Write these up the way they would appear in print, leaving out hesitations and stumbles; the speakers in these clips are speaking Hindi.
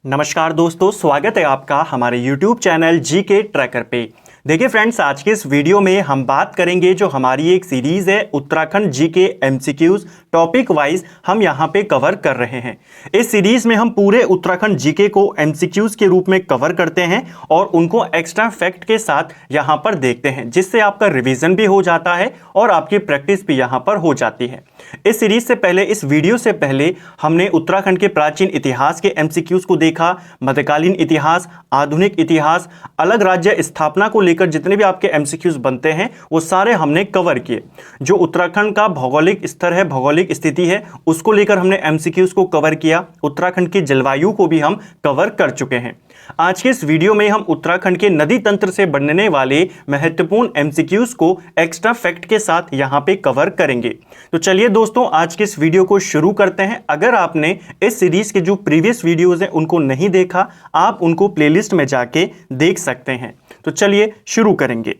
नमस्कार दोस्तों, स्वागत है आपका हमारे YouTube चैनल जीके ट्रैकर पे। देखिए फ्रेंड्स, आज के इस वीडियो में हम बात करेंगे जो हमारी एक सीरीज़ है Uttarakhand GK MCQs topic wise हम यहाँ पे कवर कर रहे हैं। इस सीरीज़ में हम पूरे उत्तराखंड जीके को एमसीक्यूज के रूप में कवर करते हैं और उनको एक्स्ट्रा फैक्ट के साथ यहाँ पर देखते हैं, जिससे आपका रिवीजन भी हो जाता है और आपकी प्रैक्टिस भी यहाँ पर हो जाती है। इस सीरीज से पहले, इस वीडियो से पहले हमने उत्तराखंड के प्राचीन इतिहास के एमसीक्यूज को देखा, मध्यकालीन इतिहास, आधुनिक इतिहास, अलग राज्य स्थापना को लेकर जितने भी आपके एमसीक्यूज बनते हैं वो सारे हमने कवर किए। जो उत्तराखंड का भौगोलिक स्तर है, भौगोलिक स्थिति है, उसको लेकर हमने एमसीक्यूज को कवर किया। उत्तराखंड की जलवायु को भी हम कवर कर चुके हैं। आज के इस वीडियो में हम उत्तराखंड के नदी तंत्र से बनने वाले महत्वपूर्ण एमसीक्यूज को एक्स्ट्रा फैक्ट के साथ यहां पे कवर करेंगे। तो चलिए दोस्तों, आज के इस वीडियो को शुरू करते हैं। अगर आपने इस सीरीज के जो प्रीवियस वीडियोज हैं उनको नहीं देखा, आप उनको प्लेलिस्ट में जाके देख सकते हैं। तो चलिए शुरू करेंगे।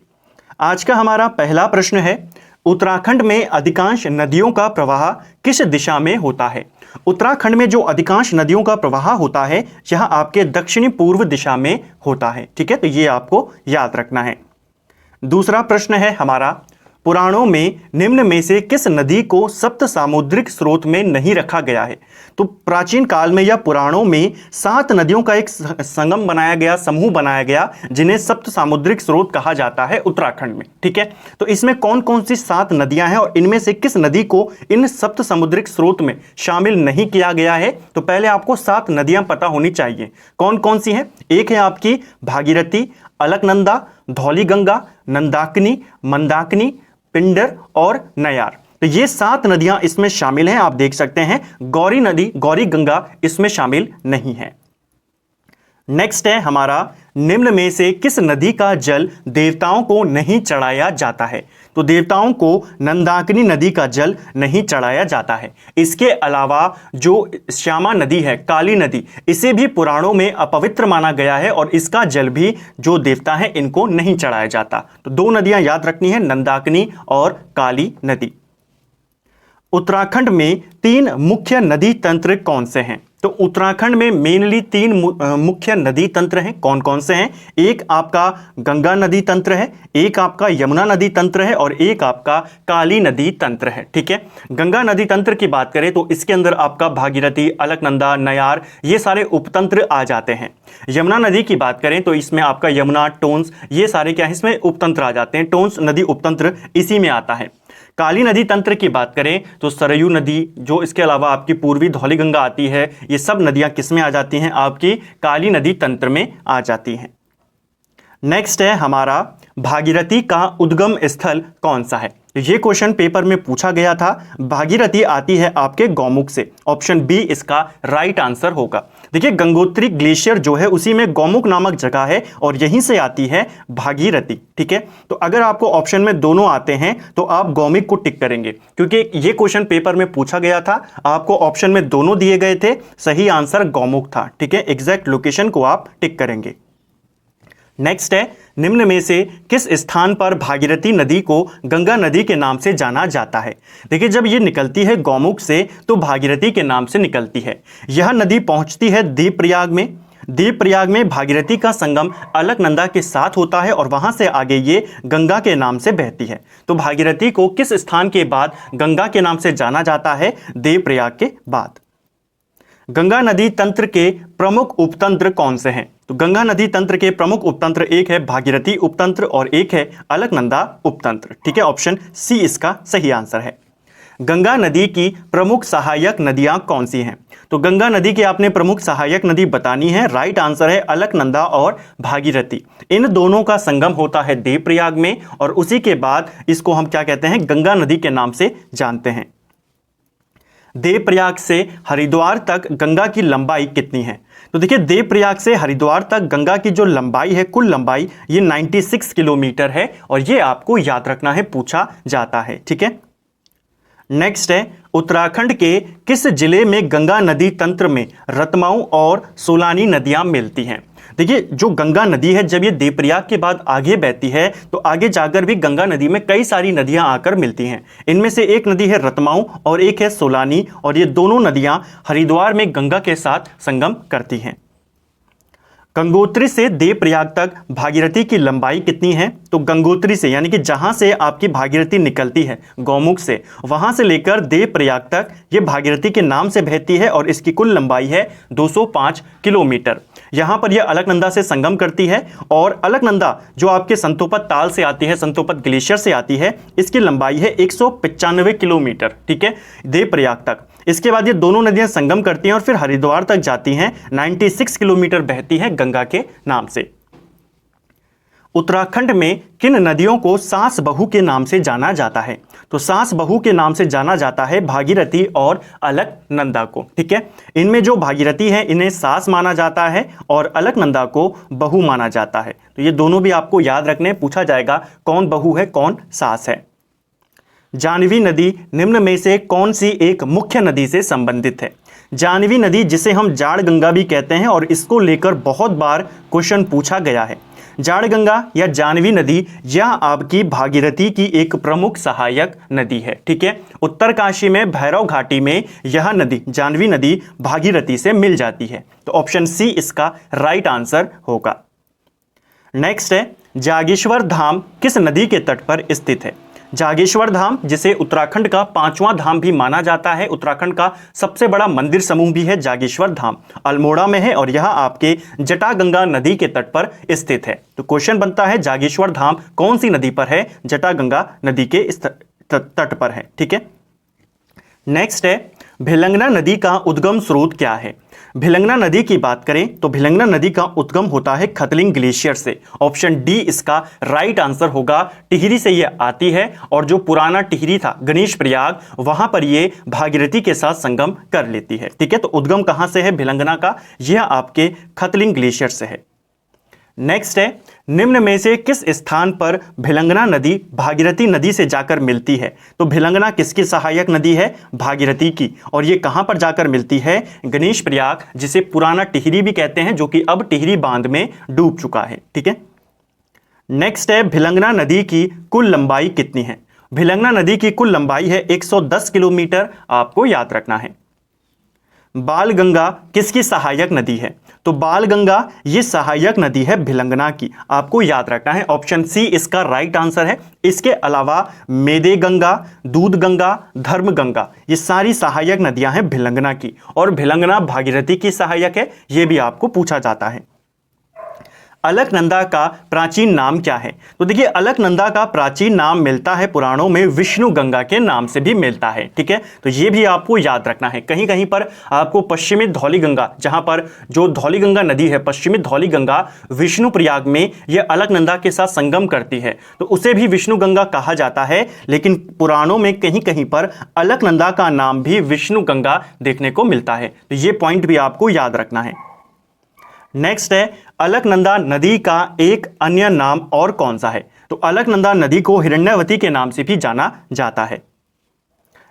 आज का हमारा पहला प्रश्न है, उत्तराखंड में अधिकांश नदियों का प्रवाह किस दिशा में होता है? उत्तराखंड में जो अधिकांश नदियों का प्रवाह होता है यह आपके दक्षिणी पूर्व दिशा में होता है। ठीक है, तो ये आपको याद रखना है। दूसरा प्रश्न है हमारा, पुराणों में निम्न में से किस नदी को सप्त सामुद्रिक स्रोत में नहीं रखा गया है? तो प्राचीन काल में या पुराणों में 7 नदियों का एक संगम बनाया गया, समूह बनाया गया, जिन्हें सप्त सामुद्रिक स्रोत कहा जाता है उत्तराखंड में। ठीक है, तो इसमें कौन कौन सी 7 नदियां हैं और इनमें से किस नदी को इन सप्त सामुद्रिक स्रोत में शामिल नहीं किया गया है? तो पहले आपको 7 नदियां पता होनी चाहिए। कौन कौन सी हैं? एक है आपकी भागीरथी, अलकनंदा, धौलीगंगा, नंदाकिनी, मंदाकिनी, पिंडर और नयार। तो ये 7 नदियां इसमें शामिल हैं। आप देख सकते हैं गौरी नदी, गौरी गंगा इसमें शामिल नहीं है। नेक्स्ट है हमारा, निम्न में से किस नदी का जल देवताओं को नहीं चढ़ाया जाता है? तो देवताओं को नंदाकिनी नदी का जल नहीं चढ़ाया जाता है। इसके अलावा जो श्यामा नदी है, काली नदी, इसे भी पुराणों में अपवित्र माना गया है और इसका जल भी जो देवता है इनको नहीं चढ़ाया जाता। तो 2 नदियां याद रखनी है, नंदाकिनी और काली नदी। उत्तराखंड में 3 मुख्य नदी तंत्र कौन से हैं? तो उत्तराखंड में मेनली 3 मुख्य नदी तंत्र हैं। कौन कौन से हैं? एक आपका गंगा नदी तंत्र है, एक आपका यमुना नदी तंत्र है और एक आपका काली नदी तंत्र है। ठीक है, गंगा नदी तंत्र की बात करें तो इसके अंदर आपका भागीरथी, अलकनंदा, नयार ये सारे उपतंत्र आ जाते हैं। यमुना नदी की बात करें तो इसमें आपका यमुना, टोंस ये सारे क्या है, इसमें उपतंत्र आ जाते हैं। टोंस नदी उपतंत्र इसी में आता है। काली नदी तंत्र की बात करें तो सरयू नदी, जो इसके अलावा आपकी पूर्वी धौलीगंगा आती है, ये सब नदियां किस में आ जाती हैं? आपकी काली नदी तंत्र में आ जाती हैं। नेक्स्ट है हमारा, भागीरथी का उद्गम स्थल कौन सा है? ये क्वेश्चन पेपर में पूछा गया था। भागीरथी आती है आपके गौमुख से। ऑप्शन बी इसका राइट आंसर होगा। देखिए, गंगोत्री ग्लेशियर जो है उसी में गौमुख नामक जगह है और यहीं से आती है भागीरथी। ठीक है, तो अगर आपको ऑप्शन में दोनों आते हैं तो आप गौमुख को टिक करेंगे, क्योंकि ये क्वेश्चन पेपर में पूछा गया था। आपको ऑप्शन में दोनों दिए गए थे, सही आंसर गौमुख था। ठीक है, एग्जैक्ट लोकेशन को आप टिक करेंगे। नेक्स्ट है, निम्न में से किस स्थान पर भागीरथी नदी को गंगा नदी के नाम से जाना जाता है? देखिए, जब ये निकलती है गौमुख से तो भागीरथी के नाम से निकलती है। यह नदी पहुंचती है देवप्रयाग में। देवप्रयाग में भागीरथी का संगम अलकनंदा के साथ होता है और वहां से आगे ये गंगा के नाम से बहती है। तो भागीरथी को किस स्थान के बाद गंगा के नाम से जाना जाता है? देवप्रयाग के बाद। गंगा नदी तंत्र के प्रमुख उपतंत्र कौन से हैं? तो गंगा नदी तंत्र के प्रमुख उपतंत्र, एक है भागीरथी उपतंत्र और एक है अलकनंदा उपतंत्र। ठीक है, ऑप्शन सी इसका सही आंसर है। गंगा नदी की प्रमुख सहायक नदियां कौन सी हैं? तो गंगा नदी की आपने प्रमुख सहायक नदी बतानी है। राइट आंसर है अलकनंदा और भागीरथी। इन दोनों का संगम होता है देवप्रयाग में और उसी के बाद इसको हम क्या कहते हैं? गंगा नदी के नाम से जानते हैं। देवप्रयाग से हरिद्वार तक गंगा की लंबाई कितनी है? तो देखिए, देवप्रयाग से हरिद्वार तक गंगा की जो लंबाई है, कुल लंबाई, ये 96 किलोमीटर है और ये आपको याद रखना है, पूछा जाता है। ठीक है, नेक्स्ट है, उत्तराखंड के किस जिले में गंगा नदी तंत्र में रतमाऊ और सोलानी नदियां मिलती हैं? देखिए, जो गंगा नदी है जब ये देवप्रयाग के बाद आगे बहती है तो आगे जाकर भी गंगा नदी में कई सारी नदियां आकर मिलती हैं। इनमें से एक नदी है रतमाऊ और एक है सोलानी और ये दोनों नदियां हरिद्वार में गंगा के साथ संगम करती हैं। गंगोत्री से देवप्रयाग तक भागीरथी की लंबाई कितनी है? तो गंगोत्री से यानी कि जहां से आपकी भागीरथी निकलती है गौमुख से, वहां से लेकर देवप्रयाग तक ये भागीरथी के नाम से बहती है और इसकी कुल लंबाई है 205 किलोमीटर। यहां पर यह अलकनंदा से संगम करती है और अलकनंदा जो आपके संतोपत ताल से आती है, संतोपत ग्लेशियर से आती है, इसकी लंबाई है 195 किलोमीटर, ठीक है, देवप्रयाग तक। इसके बाद ये दोनों नदियां संगम करती हैं और फिर हरिद्वार तक जाती हैं। 96 किलोमीटर बहती है गंगा के नाम से। उत्तराखंड में किन नदियों को सास बहू के नाम से जाना जाता है? तो सास बहू के नाम से जाना जाता है भागीरथी और अलकनंदा को, ठीक है। इनमें जो भागीरथी है इन्हें सास माना जाता है और अलकनंदा को बहू माना जाता है। तो ये दोनों भी आपको याद रखने, पूछा जाएगा कौन बहू है कौन सास है। जाह्नवी नदी निम्न में से कौन सी एक मुख्य नदी से संबंधित है? जाह्नवी नदी, जिसे हम जाड़ गंगा भी कहते हैं और इसको लेकर बहुत बार क्वेश्चन पूछा गया है। जाड़ गंगा या जाह्नवी नदी यह आपकी भागीरथी की एक प्रमुख सहायक नदी है, ठीक है। उत्तरकाशी में भैरव घाटी में यह नदी जाह्नवी नदी भागीरथी से मिल जाती है। तो ऑप्शन सी इसका राइट आंसर होगा। नेक्स्ट है, जागेश्वर धाम किस नदी के तट पर स्थित है? जागेश्वर धाम, जिसे उत्तराखंड का 5वां धाम भी माना जाता है, उत्तराखंड का सबसे बड़ा मंदिर समूह भी है जागेश्वर धाम, अल्मोड़ा में है और यह आपके जटागंगा नदी के तट पर स्थित है। तो क्वेश्चन बनता है जागेश्वर धाम कौन सी नदी पर है? जटागंगा नदी के तट पर है, ठीक है। नेक्स्ट है, भिलंगना नदी का उद्गम स्रोत क्या है? भिलंगना नदी की बात करें तो भिलंगना नदी का उद्गम होता है खतलिंग ग्लेशियर से। ऑप्शन डी इसका राइट आंसर होगा। टिहरी से यह आती है और जो पुराना टिहरी था गणेश प्रयाग, वहां पर यह भागीरथी के साथ संगम कर लेती है, ठीक है। तो उद्गम कहां से है भिलंगना का? यह आपके खतलिंग ग्लेशियर से है। नेक्स्ट है, निम्न में से किस स्थान पर भिलंगना नदी भागीरथी नदी से जाकर मिलती है? तो भिलंगना किसकी सहायक नदी है? भागीरथी की। और ये कहां पर जाकर मिलती है? गणेश प्रयाग, जिसे पुराना टिहरी भी कहते हैं, जो कि अब टिहरी बांध में डूब चुका है, ठीक है। नेक्स्ट है, भिलंगना नदी की कुल लंबाई कितनी है? भिलंगना नदी की कुल लंबाई है 110 किलोमीटर, आपको याद रखना है। बालगंगा किसकी सहायक नदी है? तो बालगंगा ये सहायक नदी है भिलंगना की, आपको याद रखना है। ऑप्शन सी इसका राइट आंसर है। इसके अलावा मेदे गंगा, दूध गंगा, धर्म गंगा, ये सारी सहायक नदियां हैं भिलंगना की, और भिलंगना भागीरथी की सहायक है, ये भी आपको पूछा जाता है। अलकनंदा का प्राचीन नाम क्या है? तो देखिए, अलकनंदा का प्राचीन नाम मिलता है पुराणों में विष्णु गंगा के नाम से भी मिलता है, ठीक है। तो ये भी आपको याद रखना है। कहीं कहीं पर आपको पश्चिमी धौली गंगा, जहां पर जो धौली गंगा नदी है, पश्चिमी धौली गंगा विष्णु प्रयाग में यह अलकनंदा के साथ संगम करती है, तो उसे भी विष्णु गंगा कहा जाता है। लेकिन पुराणों में कहीं कहीं पर अलकनंदा का नाम भी विष्णु गंगा देखने को मिलता है। तो ये पॉइंट भी आपको याद रखना है। नेक्स्ट है, अलकनंदा नदी का एक अन्य नाम और कौन सा है? तो अलकनंदा नदी को हिरण्यवती के नाम से भी जाना जाता है।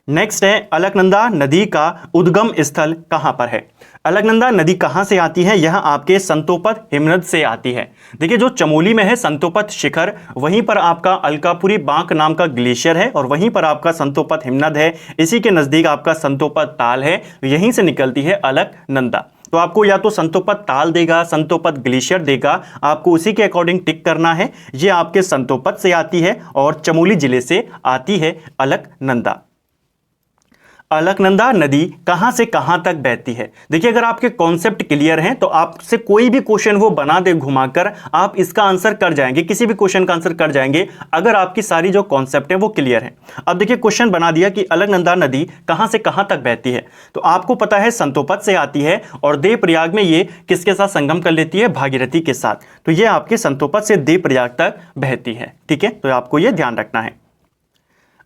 नेक्स्ट है, अलकनंदा नदी का उद्गम स्थल कहां पर है? अलकनंदा नदी कहां से आती है? यह आपके संतोपत हिमनद से आती है। देखिए, जो चमोली में है संतोपत शिखर, वहीं पर आपका अलकापुरी बांक नाम का ग्लेशियर है और वहीं पर आपका संतोपत हिमनद है। इसी के नजदीक आपका संतोपत ताल है, यहीं से निकलती है अलकनंदा। तो आपको या तो संतोपत ताल देगा, संतोपत ग्लेशियर देगा, आपको उसी के अकॉर्डिंग टिक करना है। ये आपके संतोपत से आती है और चमोली जिले से आती है अलकनंदा। अलकनंदा नदी कहां से कहां तक बहती है? देखिए, अगर आपके कॉन्सेप्ट क्लियर हैं तो आपसे कोई भी क्वेश्चन वो बना दे घुमाकर, आप इसका आंसर कर जाएंगे, किसी भी क्वेश्चन का आंसर कर जाएंगे, अगर आपकी सारी जो कॉन्सेप्ट है वो क्लियर है। अब देखिए, क्वेश्चन बना दिया कि अलकनंदा नदी कहां से कहां तक बहती है, तो आपको पता है संतोपत से आती है और देवप्रयाग में ये किसके साथ संगम कर लेती है? भागीरथी के साथ। तो ये आपके संतोपत से देवप्रयाग तक बहती है, ठीक है। तो आपको ये ध्यान रखना है।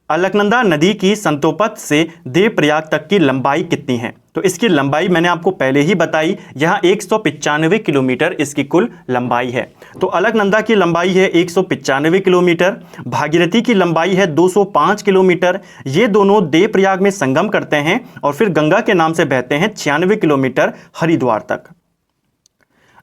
अलकनंदा नदी की संतोपत से देवप्रयाग तक की लंबाई कितनी है? तो इसकी लंबाई मैंने आपको पहले ही बताई, यहाँ 195 किलोमीटर इसकी कुल लंबाई है। तो अलकनंदा की लंबाई है 195 किलोमीटर, भागीरथी की लंबाई है 205 किलोमीटर। ये दोनों देवप्रयाग में संगम करते हैं और फिर गंगा के नाम से बहते हैं 96 किलोमीटर हरिद्वार तक।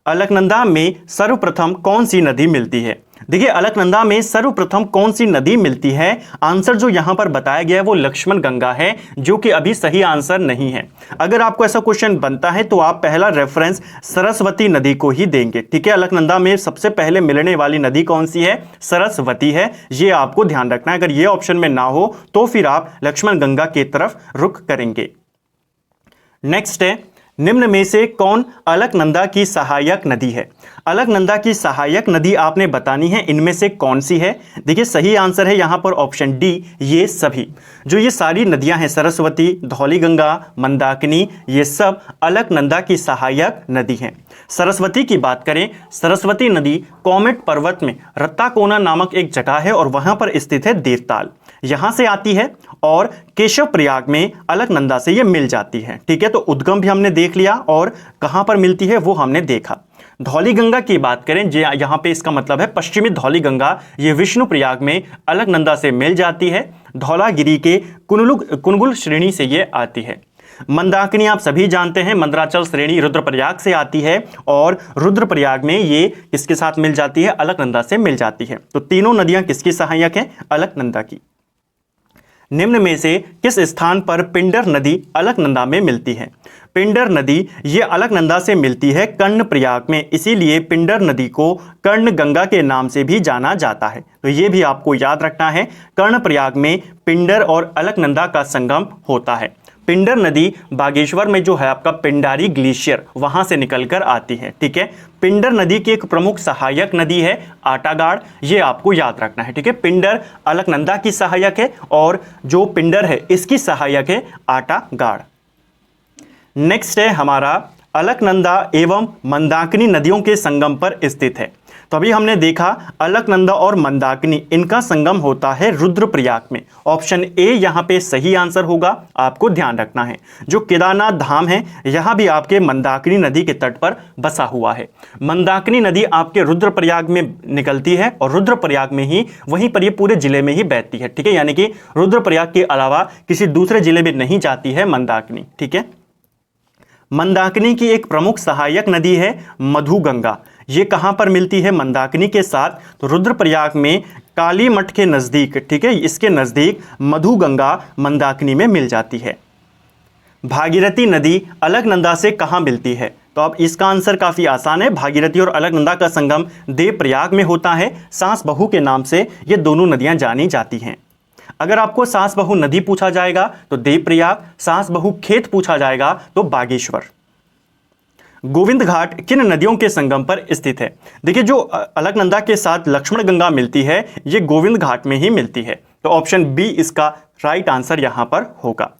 अलकनंदा में सर्वप्रथम कौन सी नदी मिलती है? देखिए अलकनंदा में सर्वप्रथम कौन सी नदी मिलती है? आंसर जो यहां पर बताया गया है वो लक्ष्मण गंगा है, जो कि अभी सही आंसर नहीं है। अगर आपको ऐसा क्वेश्चन बनता है तो आप पहला रेफरेंस सरस्वती नदी को ही देंगे। ठीक है, अलकनंदा में सबसे पहले मिलने वाली नदी कौन सी है? सरस्वती है। ये आपको ध्यान रखना है। अगर ये ऑप्शन में ना हो तो फिर आप लक्ष्मण गंगा की तरफ रुख करेंगे। नेक्स्ट है, निम्न में से कौन अलकनंदा की सहायक नदी है? अलकनंदा की सहायक नदी आपने बतानी है, इनमें से कौन सी है? देखिए सही आंसर है यहां पर ऑप्शन डी, ये सभी। जो ये सारी नदियां हैं, सरस्वती, धौलीगंगा, मंदाकिनी, ये सब अलकनंदा की सहायक नदी हैं। सरस्वती की बात करें, सरस्वती नदी कॉमेट पर्वत में रत्ताकोना नामक एक जगह है और वहां पर स्थित है देवताल, यहां से आती है और केशव प्रयाग में अलकनंदा से ये मिल जाती है। ठीक है, तो उद्गम भी हमने देख लिया और कहां पर मिलती है वो हमने देखा। धौलीगंगा की बात करें, जो यहां पे इसका मतलब है पश्चिमी धौलीगंगा, ये विष्णु प्रयाग में अलकनंदा से मिल जाती है। धौलागिरी के कुनगुल श्रेणी से ये आती है। मंदाकिनी आप सभी जानते हैं, मंदराचल श्रेणी रुद्रप्रयाग से आती है और रुद्रप्रयाग में ये किसके साथ मिल जाती है? अलकनंदा से मिल जाती है। तो तीनों नदियां किसकी सहायक है? अलकनंदा की। निम्न में से किस स्थान पर पिंडर नदी अलकनंदा में मिलती है? पिंडर नदी ये अलकनंदा से मिलती है कर्णप्रयाग में, इसीलिए पिंडर नदी को कर्ण गंगा के नाम से भी जाना जाता है। तो ये भी आपको याद रखना है, कर्णप्रयाग में पिंडर और अलकनंदा का संगम होता है। पिंडर नदी बागेश्वर में जो है आपका पिंडारी ग्लेशियर, वहां से निकलकर आती है। ठीक है, पिंडर नदी की एक प्रमुख सहायक नदी है आटागाड़, ये आपको याद रखना है। ठीक है, पिंडर अलकनंदा की सहायक है और जो पिंडर है इसकी सहायक है आटागाड़। नेक्स्ट है हमारा अलकनंदा एवं मंदाकिनी नदियों के संगम पर स्थित है। तो अभी हमने देखा अलकनंदा और मंदाकिनी, इनका संगम होता है रुद्रप्रयाग में। ऑप्शन ए यहां पे सही आंसर होगा, आपको ध्यान रखना है। जो केदारनाथ धाम है यहां भी आपके मंदाकिनी नदी के तट पर बसा हुआ है। मंदाकिनी नदी आपके रुद्रप्रयाग में निकलती है और रुद्रप्रयाग में ही, वहीं पर ये पूरे जिले में ही बहती है। ठीक है, यानी कि रुद्रप्रयाग के अलावा किसी दूसरे जिले में नहीं जाती है मंदाकिनी। ठीक है, मंदाकिनी की एक प्रमुख सहायक नदी है मधुगंगा। ये कहां पर मिलती है मंदाकिनी के साथ? तो रुद्रप्रयाग में काली मठ के नजदीक। ठीक है, इसके नजदीक मधुगंगा मंदाकिनी में मिल जाती है। भागीरथी नदी अलकनंदा से कहां मिलती है? तो अब इसका आंसर काफी आसान है। भागीरथी और अलकनंदा का संगम देवप्रयाग में होता है। सास बहू के नाम से ये दोनों नदियां जानी जाती हैं। अगर आपको सास बहू नदी पूछा जाएगा तो देवप्रयाग, सास बहू खेत पूछा जाएगा तो बागेश्वर। गोविंद घाट किन नदियों के संगम पर स्थित है? देखिए जो अलकनंदा के साथ लक्ष्मण गंगा मिलती है, ये गोविंद घाट में ही मिलती है। तो ऑप्शन बी इसका राइट आंसर यहां पर होगा।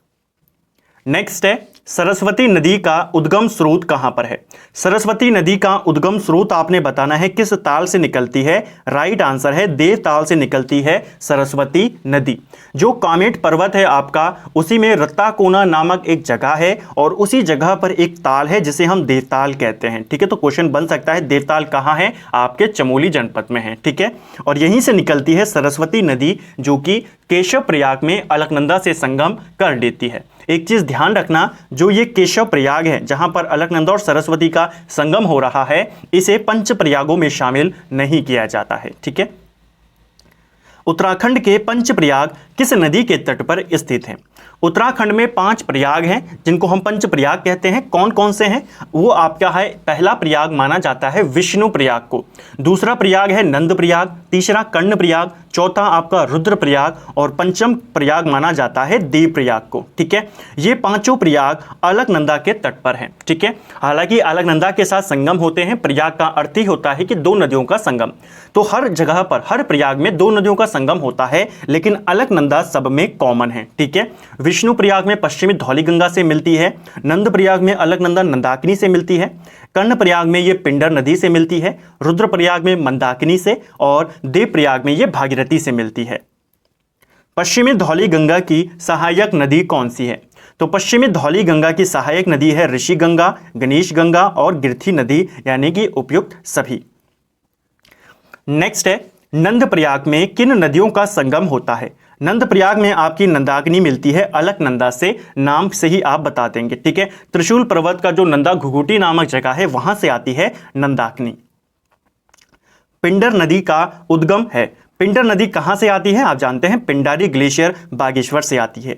नेक्स्ट है सरस्वती नदी का उद्गम स्रोत कहां पर है? सरस्वती नदी का उद्गम स्रोत आपने बताना है किस ताल से निकलती है। राइट आंसर है देवताल से निकलती है सरस्वती नदी। जो कामेट पर्वत है आपका, उसी में रत्ताकोना नामक एक जगह है और उसी जगह पर एक ताल है जिसे हम देवताल कहते हैं। ठीक है, तो क्वेश्चन बन सकता है देवताल कहां है? आपके चमोली जनपद में है। ठीक है, और यहीं से निकलती है सरस्वती नदी, जो कि केशव प्रयाग में अलकनंदा से संगम कर देती है। एक चीज ध्यान रखना, जो ये केशव प्रयाग है जहां पर अलकनंदा और सरस्वती का संगम हो रहा है, इसे पंच प्रयागों में शामिल नहीं किया जाता है। ठीक है, उत्तराखंड के पंच प्रयाग किस नदी के तट पर स्थित हैं? उत्तराखंड में 5 प्रयाग हैं जिनको हम पंच प्रयाग कहते हैं। कौन कौन से हैं? वो आपका है, पहला प्रयाग माना जाता है विष्णु प्रयाग को, दूसरा प्रयाग है नंद प्रयाग, तीसरा कर्ण प्रयाग, चौथा आपका रुद्र प्रयाग और पंचम प्रयाग माना जाता है देव प्रयाग को। ठीक है, ये पांचों प्रयाग अलकनंदा के तट पर हैं। ठीक है, हालांकि अलकनंदा के साथ संगम होते हैं, प्रयाग का अर्थ ही होता है कि 2 नदियों का संगम। तो हर जगह पर, हर प्रयाग में 2 नदियों का संगम होता है, लेकिन अलकनंदा सब में कॉमन है। ठीक है, विष्णु प्रयाग में पश्चिमी धौलीगंगा से मिलती है, नंद प्रयाग में अलकनंदा मंदाकिनी से मिलती है, कर्ण प्रयाग में ये पिंडर नदी से मिलती है, रुद्र प्रयाग में मंदाकिनी से और देव प्रयाग में ये भागीरथी से मिलती है। पश्चिमी धौलीगंगा की सहायक नदी कौन सी है? तो पश्चिमी धौलीगंगा की सहायक नदी है ऋषि गंगा, गणेश गंगा और गिरथी नदी, यानी कि उपयुक्त सभी। नेक्स्ट है नंद प्रयाग में किन नदियों का संगम होता है? नंद प्रयाग में आपकी नंदाकिनी मिलती है अलकनंदा से, नाम से ही आप बता देंगे। ठीक है, त्रिशूल पर्वत का जो नंदा घुघुटी नामक जगह है वहां से आती है नंदाकिनी। पिंडर नदी का उद्गम है। पिंडर नदी कहां से आती है? आप जानते हैं पिंडारी ग्लेशियर बागेश्वर से आती है।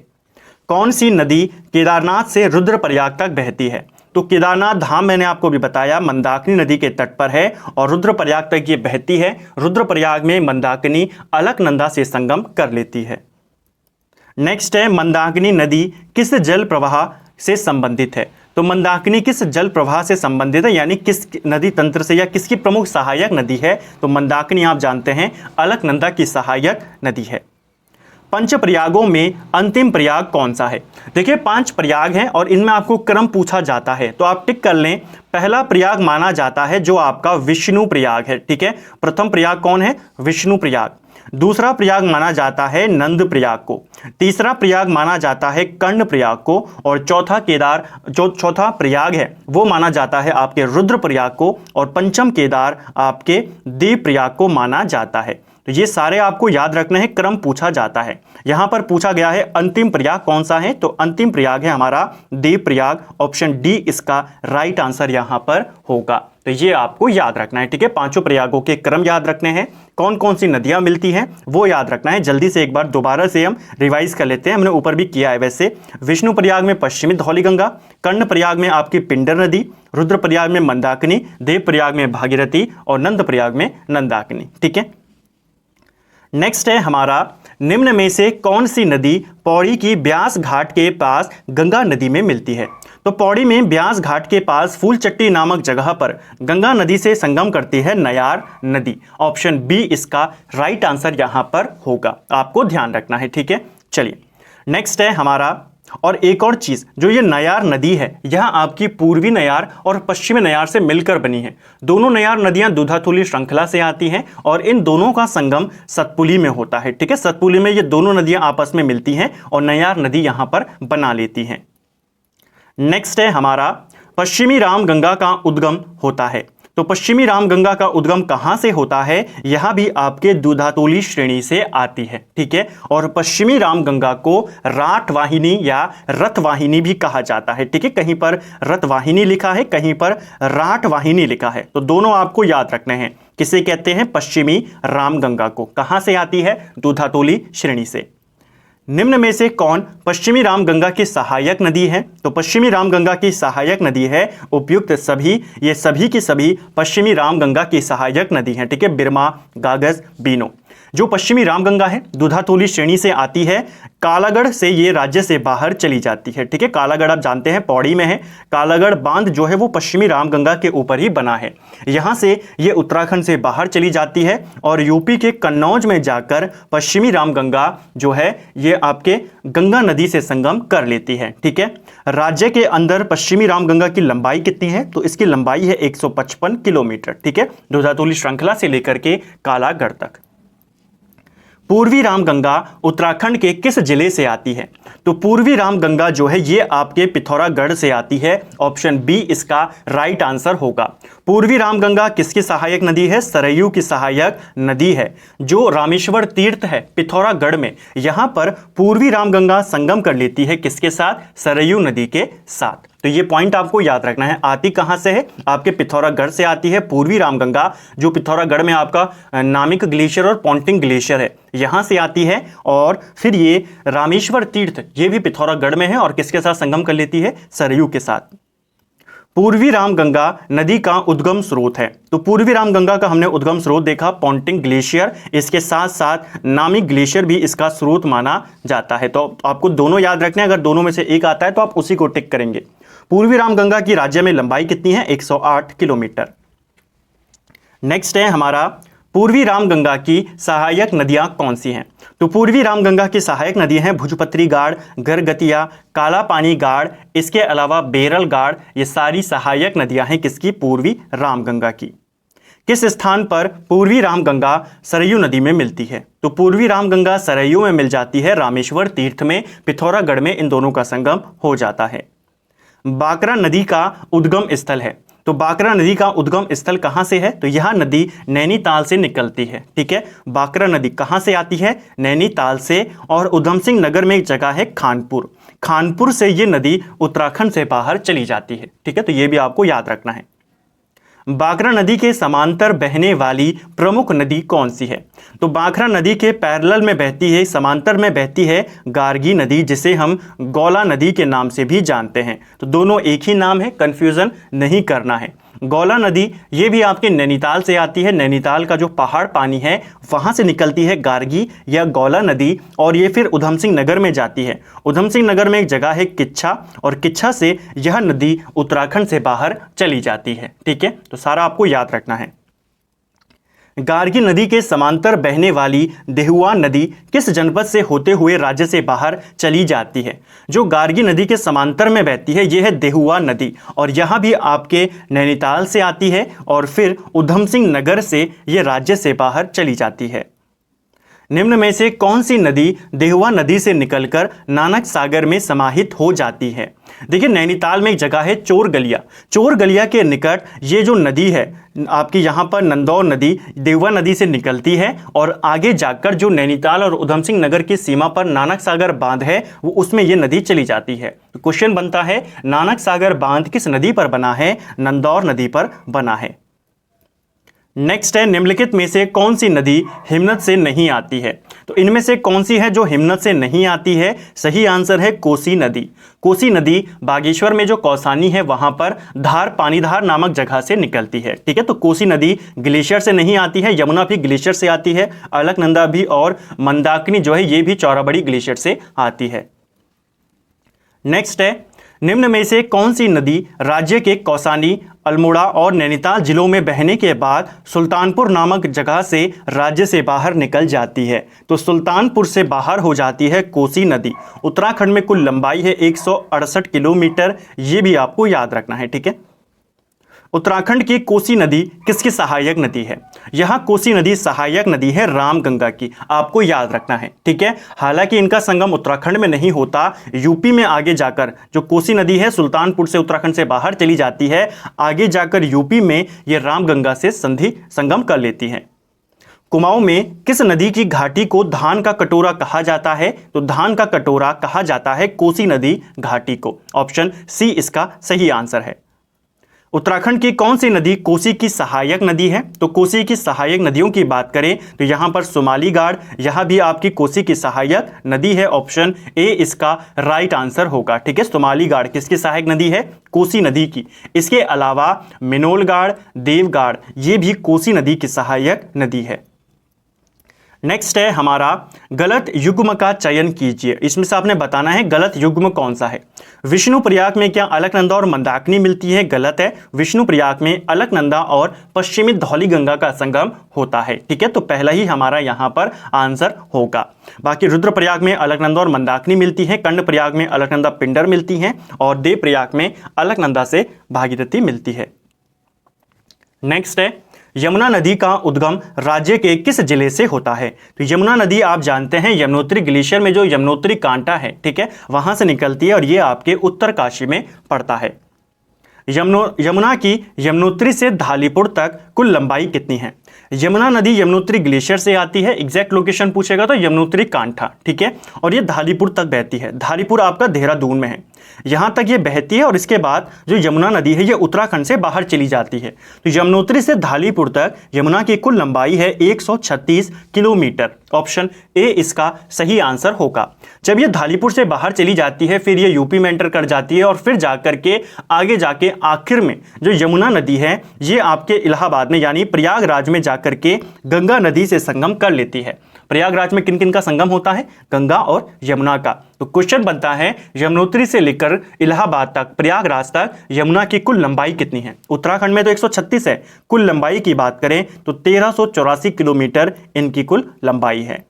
कौन सी नदी केदारनाथ से रुद्रप्रयाग तक बहती है? तो केदारनाथ धाम मैंने आपको भी बताया मंदाकिनी नदी के तट पर है और रुद्रप्रयाग तक ये बहती है। रुद्रप्रयाग में मंदाकिनी अलकनंदा से संगम कर लेती है। नेक्स्ट है, मंदाकिनी नदी किस जल प्रवाह से संबंधित है? तो मंदाकिनी किस जल प्रवाह से संबंधित है, यानी किस नदी तंत्र से या किसकी प्रमुख सहायक नदी है? तो मंदाकिनी आप जानते हैं अलकनंदा की सहायक नदी है। पंच प्रयागों में अंतिम प्रयाग कौन सा है? देखिए 5 प्रयाग हैं और इनमें आपको क्रम पूछा जाता है, तो आप टिक कर लें। पहला प्रयाग माना जाता है जो आपका विष्णु प्रयाग है, ठीक है। प्रथम प्रयाग कौन है? विष्णु प्रयाग। दूसरा प्रयाग माना जाता है नंद प्रयाग को। तीसरा प्रयाग माना जाता है कर्ण प्रयाग को। और चौथा जो चौथा प्रयाग है वो माना जाता है आपके रुद्र प्रयाग को। और पंचम केदार आपके देव प्रयाग को माना जाता है। तो ये सारे आपको याद रखने हैं, क्रम पूछा जाता है। यहां पर पूछा गया है अंतिम प्रयाग कौन सा है, तो अंतिम प्रयाग है हमारा देव प्रयाग। ऑप्शन डी इसका राइट आंसर यहां पर होगा। तो ये आपको याद रखना है, ठीक है। 5 प्रयागों के क्रम याद रखने हैं, कौन कौन सी नदियां मिलती हैं वो याद रखना है। जल्दी से एक बार दोबारा से हम रिवाइज कर लेते हैं, हमने ऊपर भी किया है वैसे। विष्णु प्रयाग में पश्चिमी धौलीगंगा, कर्ण प्रयाग में आपकी पिंडर नदी, रुद्र प्रयाग में मंदाकिनी, देव प्रयाग में भागीरथी और नंद प्रयाग में नंदाकिनी, ठीक है। नेक्स्ट है हमारा, निम्न में से कौन सी नदी पौड़ी की ब्यास घाट के पास गंगा नदी में मिलती है? तो पौड़ी में ब्यास घाट के पास फूलचट्टी नामक जगह पर गंगा नदी से संगम करती है नयार नदी। ऑप्शन बी इसका राइट आंसर यहां पर होगा, आपको ध्यान रखना है, ठीक है। चलिए नेक्स्ट है हमारा, और एक और चीज, जो ये नयार नदी है यह आपकी पूर्वी नयार और पश्चिमी नयार से मिलकर बनी है। दोनों नयार नदियां दूधातुली श्रृंखला से आती हैं और इन दोनों का संगम सतपुली में होता है, ठीक है। सतपुली में ये दोनों नदियां आपस में मिलती हैं और नयार नदी यहां पर बना लेती हैं। नेक्स्ट है हमारा, पश्चिमी रामगंगा का उद्गम होता है। तो पश्चिमी रामगंगा का उद्गम कहां से होता है? यह भी आपके दूधातोली श्रेणी से आती है, ठीक है। और पश्चिमी रामगंगा को राठवाहिनी या रथवाहिनी भी कहा जाता है, ठीक है। कहीं पर रथवाहिनी लिखा है, कहीं पर राठवाहिनी लिखा है, तो दोनों आपको याद रखने हैं। किसे कहते हैं? पश्चिमी रामगंगा को। कहां से आती है? दूधातोली श्रेणी से। निम्न में से कौन पश्चिमी रामगंगा की सहायक नदी है? तो पश्चिमी रामगंगा की सहायक नदी है उपयुक्त सभी, ये सभी की सभी पश्चिमी रामगंगा की सहायक नदी हैं, ठीक है। बिरमा, गागस, बीनो। जो पश्चिमी रामगंगा है दूधातोली श्रेणी से आती है, कालागढ़ से ये राज्य से बाहर चली जाती है, ठीक है। कालागढ़ आप जानते हैं पौड़ी में है। कालागढ़ बांध जो है वो पश्चिमी रामगंगा के ऊपर ही बना है। यहां से ये उत्तराखंड से बाहर चली जाती है और यूपी के कन्नौज में जाकर पश्चिमी रामगंगा जो है ये आपके गंगा नदी से संगम कर लेती है, ठीक है। राज्य के अंदर पश्चिमी रामगंगा की लंबाई कितनी है? तो इसकी लंबाई है 155 किलोमीटर, ठीक है। दूधातोली श्रृंखला से लेकर के कालागढ़ तक। पूर्वी रामगंगा उत्तराखंड के किस जिले से आती है? तो पूर्वी रामगंगा जो है ये आपके पिथौरागढ़ से आती है। ऑप्शन बी इसका राइट आंसर होगा। पूर्वी रामगंगा किसकी सहायक नदी है? सरयू की सहायक नदी है। जो रामेश्वर तीर्थ है पिथौरागढ़ में, यहां पर पूर्वी रामगंगा संगम कर लेती है किसके साथ? सरयू नदी के साथ। तो ये पॉइंट आपको याद रखना है। आती कहां से है? आपके पिथौरागढ़ से आती है पूर्वी रामगंगा, जो पिथौरागढ़ में आपका नामिक ग्लेशियर और पॉन्टिंग ग्लेशियर है, यहां से आती है। और फिर ये रामेश्वर तीर्थ ये भी पिथौरागढ़ में है और किसके साथ संगम कर लेती है? सरयू के साथ। पूर्वी रामगंगा नदी का उद्गम स्रोत है। तो पूर्वी रामगंगा का हमने उद्गम स्रोत देखा पॉन्टिंग ग्लेशियर, इसके साथ साथ नामिक ग्लेशियर भी इसका स्रोत माना जाता है। तो आपको दोनों याद रखने हैं, अगर दोनों में से एक आता है तो आप उसी को टिक करेंगे। पूर्वी रामगंगा की राज्य में लंबाई कितनी है? 108 किलोमीटर। नेक्स्ट है हमारा, पूर्वी रामगंगा की सहायक नदियां कौन सी हैं? तो पूर्वी रामगंगा की सहायक नदी हैं भुजपत्री गाड़, गरगतिया, काला पानी गाड़, इसके अलावा बेरल गाड़। ये सारी सहायक नदियां हैं किसकी? पूर्वी रामगंगा की। किस स्थान पर पूर्वी रामगंगा सरयू नदी में मिलती है? तो पूर्वी रामगंगा सरयू में मिल जाती है रामेश्वर तीर्थ में, पिथौरागढ़ में इन दोनों का संगम हो जाता है। बाकरा नदी का उद्गम स्थल है। तो बाकरा नदी का उद्गम स्थल कहां से है? तो यह नदी नैनीताल से निकलती है, ठीक है। बाकरा नदी कहां से आती है? नैनीताल से। और उधम सिंह नगर में एक जगह है खानपुर, खानपुर से ये नदी उत्तराखंड से बाहर चली जाती है, ठीक है। तो ये भी आपको याद रखना है। बांकरा नदी के समांतर बहने वाली प्रमुख नदी कौन सी है? तो बांकरा नदी के पैरेलल में बहती है, समांतर में बहती है गार्गी नदी, जिसे हम गौला नदी के नाम से भी जानते हैं। तो दोनों एक ही नाम है, कंफ्यूजन नहीं करना है। गौला नदी ये भी आपके नैनीताल से आती है, नैनीताल का जो पहाड़ पानी है वहाँ से निकलती है गार्गी या गौला नदी, और ये फिर उधम सिंह नगर में जाती है। उधम सिंह नगर में एक जगह है किच्छा, और किच्छा से यह नदी उत्तराखंड से बाहर चली जाती है। ठीक है, तो सारा आपको याद रखना है। गार्गी नदी के समांतर बहने वाली देहुआ नदी किस जनपद से होते हुए राज्य से बाहर चली जाती है? जो गार्गी नदी के समांतर में बहती है यह है देहुआ नदी, और यह भी आपके नैनीताल से आती है और फिर उधम सिंह नगर से यह राज्य से बाहर चली जाती है। निम्न में से कौन सी नदी देहुआ नदी से निकलकर नानक सागर में समाहित हो जाती है? देखिए, नैनीताल में एक जगह है चोरगलिया। चोरगलिया के निकट ये जो नदी है आपकी, यहाँ पर नंदौर नदी देहुआ नदी से निकलती है, और आगे जाकर जो नैनीताल और उधम सिंह नगर की सीमा पर नानक सागर बांध है वो उसमें ये नदी चली जाती है। तो क्वेश्चन बनता है, नानक सागर बांध किस नदी पर बना है? नंदौर नदी पर बना है। नेक्स्ट है, निम्नलिखित में से कौन सी नदी हिमनद से नहीं आती है? तो इनमें से कौन सी है जो हिमनद से नहीं आती है? सही आंसर है कोसी नदी। कोसी नदी बागेश्वर में जो कौसानी है वहां पर धार पानीधार नामक जगह से निकलती है। ठीक है, तो कोसी नदी ग्लेशियर से नहीं आती है, यमुना भी ग्लेशियर से आती है, अलकनंदा भी, और मंदाकिनी जो है ये भी चौराबड़ी ग्लेशियर से आती है। नेक्स्ट है, निम्न में से कौन सी नदी राज्य के कौसानी, अल्मोड़ा और नैनीताल जिलों में बहने के बाद सुल्तानपुर नामक जगह से राज्य से बाहर निकल जाती है? तो सुल्तानपुर से बाहर हो जाती है कोसी नदी। उत्तराखंड में कुल लंबाई है 168 किलोमीटर, ये भी आपको याद रखना है। ठीक है, उत्तराखंड की कोसी नदी किसकी सहायक नदी है? यहाँ कोसी नदी सहायक नदी है रामगंगा की, आपको याद रखना है। ठीक है, हालांकि इनका संगम उत्तराखंड में नहीं होता, यूपी में आगे जाकर जो कोसी नदी है सुल्तानपुर से उत्तराखंड से बाहर चली जाती है, आगे जाकर यूपी में ये रामगंगा से संधि संगम कर लेती है। कुमाऊं में किस नदी की घाटी को धान का कटोरा कहा जाता है? तो धान का कटोरा कहा जाता है कोसी नदी घाटी को। ऑप्शन सी इसका सही आंसर है। उत्तराखंड की कौन सी नदी कोसी की सहायक नदी है? तो कोसी की सहायक नदियों की बात करें तो यहाँ पर सोमाली गाड़, यह भी आपकी कोसी की सहायक नदी है। ऑप्शन ए इसका राइट आंसर होगा। ठीक है, सोमाली गाड़ किसकी सहायक नदी है? कोसी नदी की। इसके अलावा मिनोल गाड़, देवगाड़, ये भी कोसी नदी की सहायक नदी है। नेक्स्ट है हमारा, गलत युग्म का चयन कीजिए। इसमें से आपने बताना है गलत युग्म कौन सा है। विष्णुप्रयाग में क्या अलकनंदा और मंदाकिनी मिलती है? गलत है, विष्णुप्रयाग में अलकनंदा और पश्चिमी धौलीगंगा का संगम होता है। ठीक है, तो पहला ही हमारा यहाँ पर आंसर होगा। बाकी रुद्रप्रयाग में अलकनंदा और मंदाकिनी मिलती है, कर्णप्रयाग में अलकनंदा पिंडर मिलती हैं, और देवप्रयाग में अलकनंदा से भागीरथी मिलती है। नेक्स्ट है, यमुना नदी का उद्गम राज्य के किस जिले से होता है? तो यमुना नदी आप जानते हैं यमुनोत्री ग्लेशियर में जो यमुनोत्री कांटा है, ठीक है, वहां से निकलती है, और ये आपके उत्तरकाशी में पड़ता है। यमुना की यमुनोत्री से धालीपुर तक कुल लंबाई कितनी है? यमुना नदी यमुनोत्री ग्लेशियर से आती है, एग्जैक्ट लोकेशन पूछेगा तो यमुनोत्री कांठा। ठीक है, और ये धालीपुर तक बहती है। धालीपुर आपका देहरादून में है, यहां तक ये बहती है, और इसके बाद जो यमुना नदी है ये उत्तराखंड से बाहर चली जाती है। तो यमुनोत्री से धालीपुर तक यमुना की कुल लंबाई है 136 किलोमीटर। ऑप्शन ए इसका सही आंसर होगा। जब ये धालीपुर से बाहर चली जाती है फिर ये यूपी में एंटर कर जाती है, और फिर जाकर के आगे जाके आखिर में जो यमुना नदी है ये आपके इलाहाबाद में यानी प्रयागराज में जाकर के गंगा नदी से संगम कर लेती है। प्रयागराज में किन किन का संगम होता है? गंगा और यमुना का। तो क्वेश्चन बनता है यमुनोत्री से लेकर इलाहाबाद तक, प्रयागराज तक यमुना की कुल लंबाई कितनी है? उत्तराखंड में तो 136 है, कुल लंबाई की बात करें तो 1384 किलोमीटर इनकी कुल लंबाई है।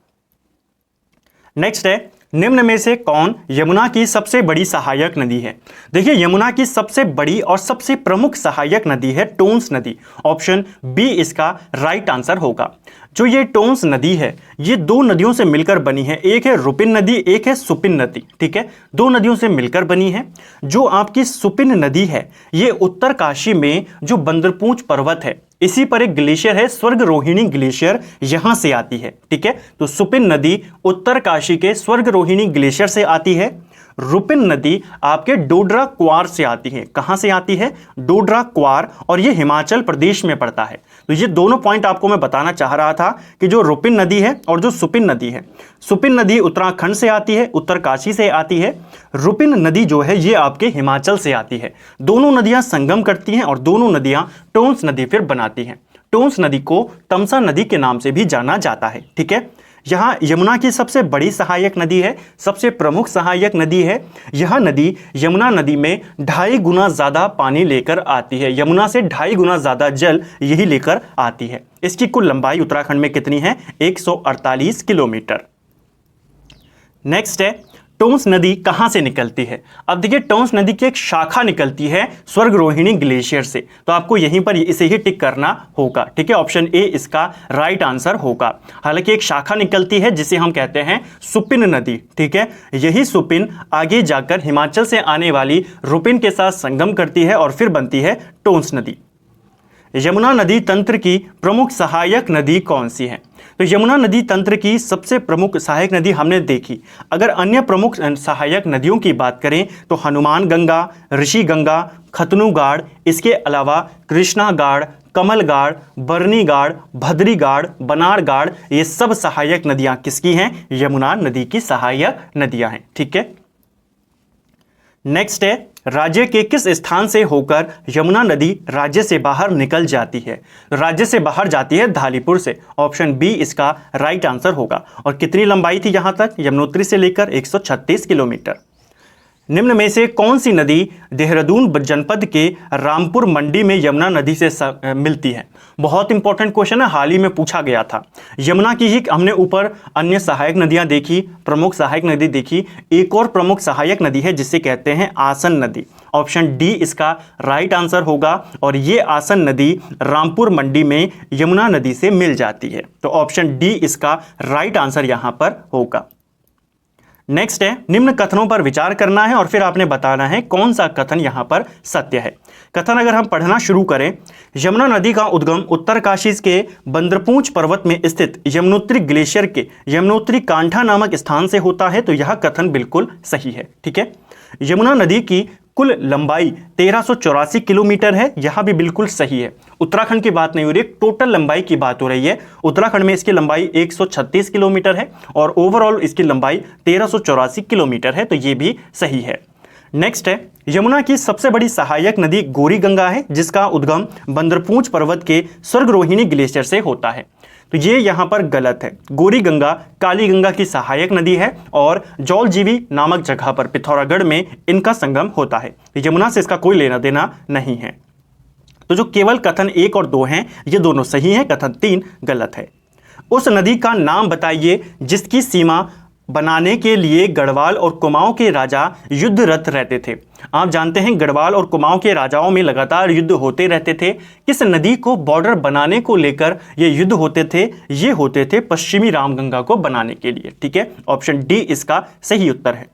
नेक्स्ट है, निम्न में से कौन यमुना की सबसे बड़ी सहायक नदी है? देखिए, यमुना की सबसे बड़ी और सबसे प्रमुख सहायक नदी है टोंस नदी। ऑप्शन बी इसका राइट आंसर होगा। जो ये टोंस नदी है ये दो नदियों से मिलकर बनी है, एक है रुपिन नदी, एक है सुपिन नदी। ठीक है, दो नदियों से मिलकर बनी है। जो आपकी सुपिन नदी है ये उत्तरकाशी में जो बंदरपूंछ पर्वत है इसी पर एक ग्लेशियर है स्वर्ग रोहिणी ग्लेशियर, यहां से आती है। ठीक है, तो सुपिन नदी उत्तरकाशी के स्वर्ग रोहिणी ग्लेशियर से आती है। रुपिन नदी आपके डोडरा क्वार से आती है। कहां से आती है? डोडरा क्वार, और ये हिमाचल प्रदेश में पड़ता है। तो ये दोनों पॉइंट आपको मैं बताना चाह रहा था कि जो रुपिन नदी है और जो सुपिन नदी है, सुपिन नदी उत्तराखंड से आती है, उत्तरकाशी से आती है। रुपिन नदी जो है ये आपके हिमाचल से आती है। दोनों नदियां संगम करती हैं और दोनों नदियां टोंस नदी फिर बनाती हैं। टोंस नदी को तमसा नदी के नाम से भी जाना जाता है। ठीक है, यह यमुना की सबसे बड़ी सहायक नदी है, सबसे प्रमुख सहायक नदी है। यह नदी यमुना नदी में 2.5 गुना ज्यादा पानी लेकर आती है। यमुना से 2.5 गुना ज्यादा जल यही लेकर आती है। इसकी कुल लंबाई उत्तराखंड में कितनी है? 148 किलोमीटर। नेक्स्ट है, टोंस नदी कहां से निकलती है? अब देखिए, टोंस नदी की एक शाखा निकलती है स्वर्गरोहिणी ग्लेशियर से, तो आपको यहीं पर इसे ही टिक करना होगा। ठीक है, ऑप्शन ए इसका राइट आंसर होगा। हालांकि एक शाखा निकलती है जिसे हम कहते हैं सुपिन नदी। ठीक है, यही सुपिन आगे जाकर हिमाचल से आने वाली रुपिन के साथ संगम करती है और फिर बनती है टोंस नदी। यमुना नदी तंत्र की प्रमुख सहायक नदी कौन सी है? तो यमुना नदी तंत्र की सबसे प्रमुख सहायक नदी हमने देखी। अगर अन्य प्रमुख सहायक नदियों की बात करें तो हनुमान गंगा, ऋषि गंगा, खतनु गाड़, इसके अलावा कृष्णा गाड़, कमल गाड़, बरनी गाड़, भद्री गाड़, बनाड़ गाड़, ये सब सहायक नदियां किसकी हैं? यमुना नदी की सहायक नदियां हैं। ठीक है, नेक्स्ट है, राज्य के किस स्थान से होकर यमुना नदी राज्य से बाहर निकल जाती है? राज्य से बाहर जाती है धालीपुर से। ऑप्शन बी इसका राइट आंसर होगा। और कितनी लंबाई थी यहां तक? यमुनोत्री से लेकर 136 किलोमीटर। निम्न में से कौन सी नदी देहरादून जनपद के रामपुर मंडी में यमुना नदी से मिलती है? बहुत इंपॉर्टेंट क्वेश्चन है, हाल ही में पूछा गया था। यमुना की ही हमने ऊपर अन्य सहायक नदियां देखी, प्रमुख सहायक नदी देखी। एक और प्रमुख सहायक नदी है जिसे कहते हैं आसन नदी। ऑप्शन डी इसका राइट आंसर होगा। और ये आसन नदी रामपुर मंडी में यमुना नदी से मिल जाती है। तो ऑप्शन डी इसका राइट आंसर यहां पर होगा। नेक्स्ट है, निम्न कथनों पर विचार करना है और फिर आपने बताना है कौन सा कथन यहां पर सत्य है। कथन अगर हम पढ़ना शुरू करें, यमुना नदी का उद्गम उत्तरकाशी के बंदरपूंछ पर्वत में स्थित यमुनोत्री ग्लेशियर के यमुनोत्री कांठा नामक स्थान से होता है। तो यह कथन बिल्कुल सही है। ठीक है, यमुना नदी की कुल लंबाई 1384 किलोमीटर है, यह भी बिल्कुल सही है। उत्तराखंड की बात नहीं हो रही है, टोटल लंबाई की बात हो रही है। उत्तराखंड में इसकी लंबाई 136 किलोमीटर है और ओवरऑल इसकी लंबाई 1384 किलोमीटर है। तो ये भी सही है। नेक्स्ट है, यमुना की सबसे बड़ी सहायक नदी गौरी गंगा है, जिसका उद्गम बंदरपूंछ पर्वत के स्वर्गरोहिणी ग्लेशियर से होता है। तो ये यहां पर गलत है। गौरी गंगा काली गंगा की सहायक नदी है और जौलजीवी नामक जगह पर पिथौरागढ़ में इनका संगम होता है। यमुना से इसका कोई लेना देना नहीं है। तो जो केवल कथन 1 और 2 हैं ये दोनों सही हैं, कथन 3 गलत है। उस नदी का नाम बताइए जिसकी सीमा बनाने के लिए गढ़वाल और कुमाऊं के राजा युद्धरत रहते थे। आप जानते हैं गढ़वाल और कुमाऊं के राजाओं में लगातार युद्ध होते रहते थे। किस नदी को बॉर्डर बनाने को लेकर ये युद्ध होते थे? ये होते थे पश्चिमी रामगंगा को बनाने के लिए। ठीक है, ऑप्शन डी इसका सही उत्तर है।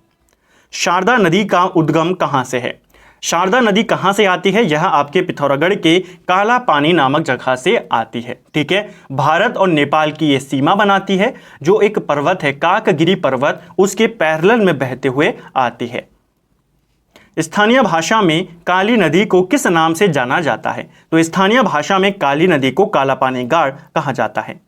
शारदा नदी का उद्गम कहां से है? शारदा नदी कहां से आती है? यह आपके पिथौरागढ़ के काला पानी नामक जगह से आती है। ठीक है, भारत और नेपाल की यह सीमा बनाती है। जो एक पर्वत है काकगिरी पर्वत, उसके पैरेलल में बहते हुए आती है। स्थानीय भाषा में काली नदी को किस नाम से जाना जाता है? तो स्थानीय भाषा में काली नदी को काला पानी गाड़ कहा जाता है।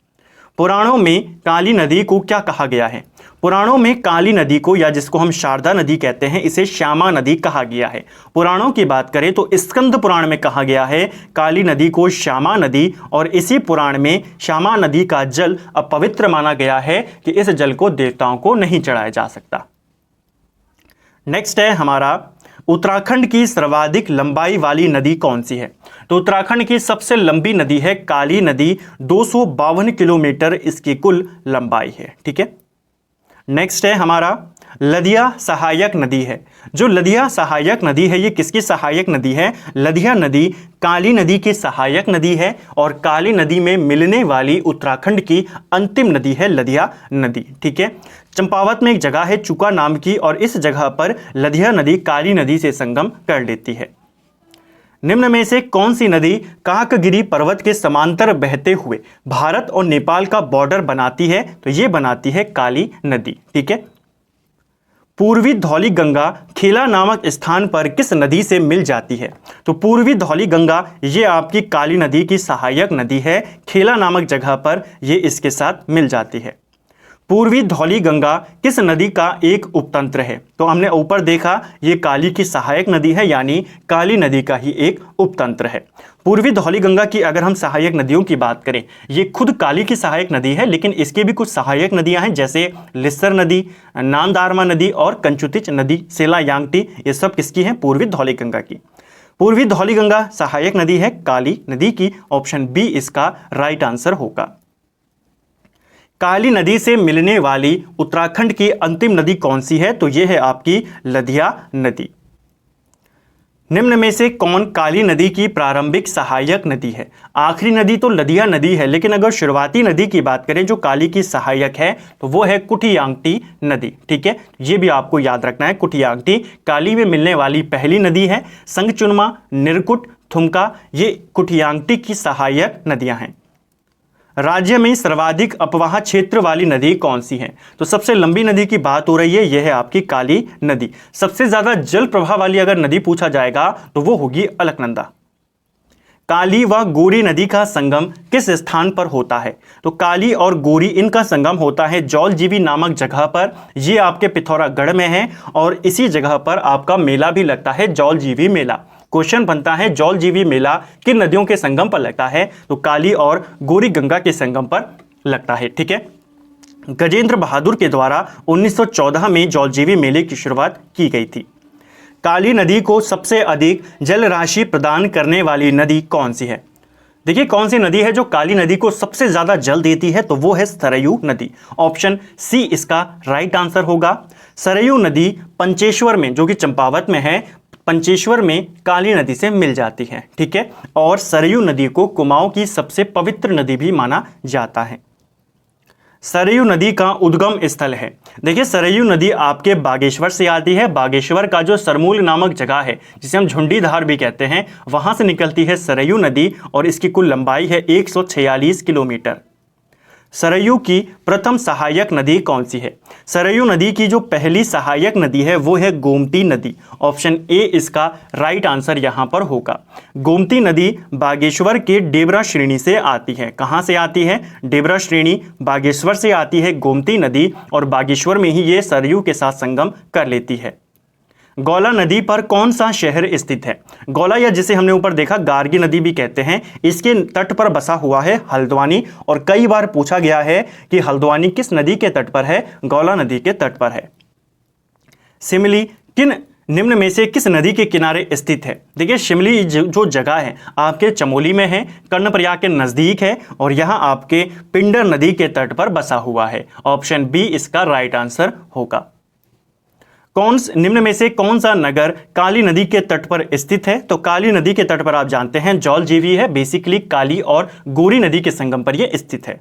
पुराणों में काली नदी को क्या कहा गया है? पुराणों में काली नदी को, या जिसको हम शारदा नदी कहते हैं, इसे श्यामा नदी कहा गया है। पुराणों की बात करें तो स्कंद पुराण में कहा गया है काली नदी को श्यामा नदी, और इसी पुराण में श्यामा नदी का जल अपवित्र माना गया है कि इस जल को देवताओं को नहीं चढ़ाया जा सकता। नेक्स्ट है हमारा, उत्तराखंड की सर्वाधिक लंबाई वाली नदी कौन सी है? तो उत्तराखंड की सबसे लंबी नदी है काली नदी, 252 किलोमीटर इसकी कुल लंबाई है। ठीक है, नेक्स्ट है हमारा, लदिया सहायक नदी है। जो लदिया सहायक नदी है ये किसकी सहायक नदी है? लदिया नदी काली नदी की सहायक नदी है और काली नदी में मिलने वाली उत्तराखंड की अंतिम नदी है लदिया नदी। ठीक है, चंपावत में एक जगह है चुका नाम की, और इस जगह पर लदिया नदी काली नदी से संगम कर लेती है। निम्न में से कौन सी नदी काकगिरी पर्वत के समांतर बहते हुए भारत और नेपाल का बॉर्डर बनाती है? तो ये बनाती है काली नदी। ठीक है, पूर्वी धौली गंगा खेला नामक स्थान पर किस नदी से मिल जाती है? तो पूर्वी धौली गंगा ये आपकी काली नदी की सहायक नदी है, खेला नामक जगह पर ये इसके साथ मिल जाती है। पूर्वी धौली गंगा किस नदी का एक उपतंत्र है? तो हमने ऊपर देखा ये काली की सहायक नदी है, यानी काली नदी का ही एक उपतंत्र है। पूर्वी धौली गंगा की अगर हम सहायक नदियों की बात करें, ये खुद काली की सहायक नदी है, लेकिन इसके भी कुछ सहायक नदियां हैं, जैसे लिस्सर नदी, नांदारमा नदी और कंचुतिच नदी, सेला यांगटी, ये सब किसकी हैं? पूर्वी धौली गंगा की। पूर्वी धौली गंगा सहायक नदी है काली नदी की। ऑप्शन बी इसका राइट आंसर होगा। काली नदी से मिलने वाली उत्तराखंड की अंतिम नदी कौन सी है? तो यह है आपकी लदिया नदी। निम्न में से कौन काली नदी की प्रारंभिक सहायक नदी है? आखिरी नदी तो लदिया नदी है, लेकिन अगर शुरुआती नदी की बात करें जो काली की सहायक है तो वो है कुठियांगटी नदी। ठीक है, ये भी आपको याद रखना है। कुठियांगटी काली में मिलने वाली पहली नदी है। संगचुनमा, निरकुट, थुमका ये कुठियांगटी की सहायक नदियां हैं। राज्य में सर्वाधिक अपवाह क्षेत्र वाली नदी कौन सी है? तो सबसे लंबी नदी की बात हो रही है, यह है आपकी काली नदी। सबसे ज्यादा जल प्रवाह वाली अगर नदी पूछा जाएगा तो वो होगी अलकनंदा। काली व गोरी नदी का संगम किस स्थान पर होता है? तो काली और गोरी इनका संगम होता है जौलजीबी नामक जगह पर। ये आपके पिथौरागढ़ में है और इसी जगह पर आपका मेला भी लगता है, जौलजीबी मेला। क्वेश्चन बनता है जौलजीबी मेला किन नदियों के संगम पर लगता है? तो काली और गोरी गंगा के संगम पर लगता है। ठीक है, गजेंद्र बहादुर के द्वारा 1914 में जौलजीबी मेले की शुरुआत की गई थी। काली नदी को सबसे अधिक जल राशि प्रदान करने वाली नदी कौन सी है? देखिए कौन सी नदी है जो काली नदी को सबसे ज्यादा जल देती है? तो वो है सरयू नदी। ऑप्शन सी इसका राइट आंसर होगा। सरयू नदी पंचेश्वर में, जो कि चंपावत में है, पंचेश्वर में काली नदी से मिल जाती है। ठीक है, और सरयू नदी को कुमाऊं की सबसे पवित्र नदी भी माना जाता है। सरयू नदी का उद्गम स्थल है। देखिए सरयू नदी आपके बागेश्वर से आती है। बागेश्वर का जो सरमूल नामक जगह है, जिसे हम झुंडीधार भी कहते हैं, वहां से निकलती है सरयू नदी और इसकी कुल लंबाई है 146 किलोमीटर। सरयू की प्रथम सहायक नदी कौन सी है? सरयू नदी की जो पहली सहायक नदी है वो है गोमती नदी। ऑप्शन ए इसका राइट आंसर यहां पर होगा। गोमती नदी बागेश्वर के डेबरा श्रेणी से आती है। कहां से आती है? डेबरा श्रेणी, बागेश्वर से आती है गोमती नदी और बागेश्वर में ही ये सरयू के साथ संगम कर लेती है। गौला नदी पर कौन सा शहर स्थित है? गौला, या जिसे हमने ऊपर देखा गार्गी नदी भी कहते हैं, इसके तट पर बसा हुआ है हल्द्वानी। और कई बार पूछा गया है कि हल्द्वानी किस नदी के तट पर है? गौला नदी के तट पर है। शिमली किन निम्न में से किस नदी के किनारे स्थित है? देखिए शिमली जो जगह है आपके चमोली में है, कर्णप्रयाग के नजदीक है और यहां आपके पिंडर नदी के तट पर बसा हुआ है। ऑप्शन बी इसका राइट आंसर होगा। निम्न में से कौन सा नगर काली नदी के तट पर स्थित है? तो काली नदी के तट पर आप जानते हैं जौलजीबी है। बेसिकली काली और गोरी नदी के संगम पर यह स्थित है।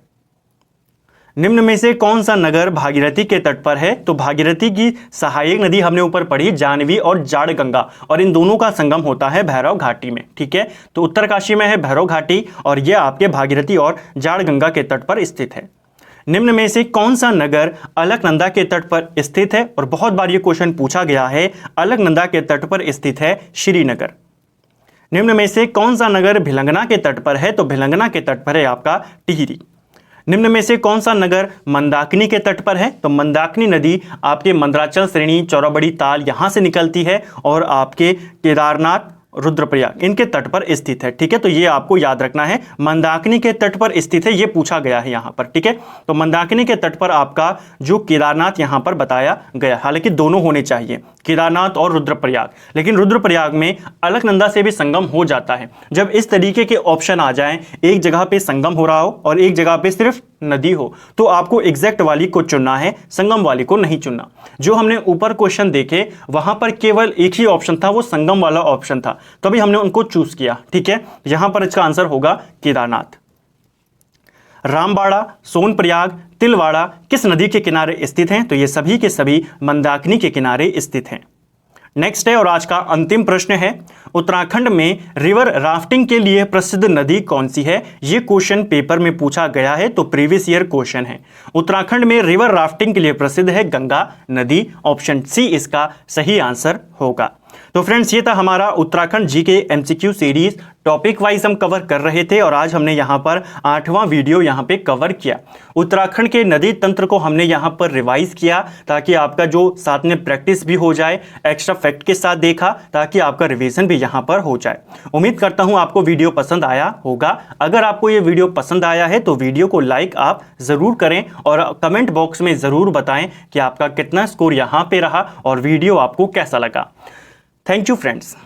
निम्न में से कौन सा नगर भागीरथी के तट पर है? तो भागीरथी की सहायक नदी हमने ऊपर पढ़ी जानवी और जाड़ गंगा, और इन दोनों का संगम होता है भैरव घाटी में। ठीक है, तो उत्तरकाशी में है भैरव घाटी और यह आपके भागीरथी और जाड़ गंगा के तट पर स्थित है। निम्न में से कौन सा नगर अलकनंदा के तट पर स्थित है? और बहुत बार ये क्वेश्चन पूछा गया है। अलकनंदा के तट पर स्थित है श्रीनगर। निम्न में से कौन सा नगर भिलंगना के तट पर है? तो भिलंगना के तट पर है आपका टिहरी। निम्न में से कौन सा नगर मंदाकिनी के तट पर है? तो मंदाकिनी नदी आपके मंदराचल श्रेणी, चौराबड़ी ताल यहां से निकलती है और आपके केदारनाथ, रुद्रप्रयाग इनके तट पर स्थित है। ठीक है, तो ये आपको याद रखना है, मंदाकिनी के तट पर स्थित है, ये पूछा गया है यहां पर। ठीक है, तो मंदाकिनी के तट पर आपका जो केदारनाथ यहां पर बताया गया, हालांकि दोनों होने चाहिए, केदारनाथ और रुद्रप्रयाग, लेकिन रुद्रप्रयाग में अलकनंदा से भी संगम हो जाता है। जब इस तरीके के ऑप्शन आ जाएं, एक जगह पे संगम हो रहा हो और एक जगह पे सिर्फ नदी हो, तो आपको एग्जैक्ट वाली को चुनना है, संगम वाली को नहीं चुनना। जो हमने ऊपर क्वेश्चन देखे वहां पर केवल एक ही ऑप्शन था, वो संगम वाला ऑप्शन था, तभी हमने उनको चूज किया। ठीक है, यहां पर इसका आंसर होगा केदारनाथ। रामबाड़ा, सोनप्रयाग, तिलवाड़ा किस नदी के किनारे स्थित हैं? तो ये सभी के सभी मंदाकिनी के किनारे स्थित हैं। नेक्स्ट है और आज का अंतिम प्रश्न है, उत्तराखंड में रिवर राफ्टिंग के लिए प्रसिद्ध नदी कौन सी है? ये क्वेश्चन पेपर में पूछा गया है, तो प्रीवियस ईयर क्वेश्चन है। उत्तराखंड में रिवर राफ्टिंग के लिए प्रसिद्ध है गंगा नदी। ऑप्शन सी इसका सही आंसर होगा। तो फ्रेंड्स, ये था हमारा Uttarakhand GK MCQ series. Topic wise हम कवर कर रहे थे और आज हमने यहाँ पर 8वां वीडियो यहाँ पे कवर किया। उत्तराखंड के नदी तंत्र को हमने यहाँ पर रिवाइज किया ताकि आपका जो साथ में प्रैक्टिस भी हो जाए, एक्स्ट्रा फैक्ट के साथ देखा ताकि आपका रिवीजन भी यहाँ पर हो जाए। उम्मीद करता हूँ आपको वीडियो पसंद आया होगा। अगर आपको ये वीडियो पसंद आया है तो वीडियो को लाइक आप ज़रूर करें और कमेंट बॉक्स में ज़रूर बताएं कि आपका कितना स्कोर यहाँ पे रहा और वीडियो आपको कैसा लगा। Thank you friends.